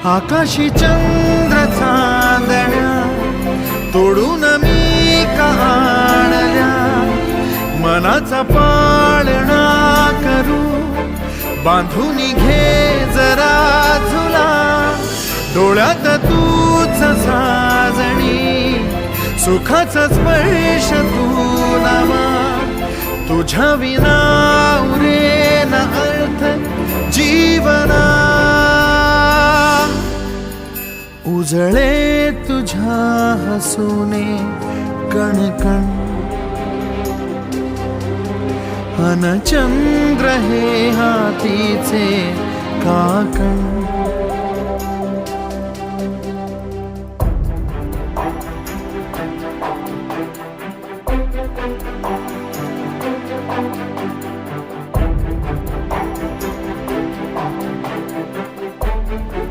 आकाशी चंद्र चांदण्या तोडून मी आणल्या, मनाचा पाळणा करू बांधून घे जरा झुला, डोळ्यात तूच साजणी सुखाचा स्पर्श तू नामा, तुझ्या विना उरेन अर्थ जीवना, उजळे तुझ्या हसूने कणकण, अन चंद्र हे हातीचे काकण.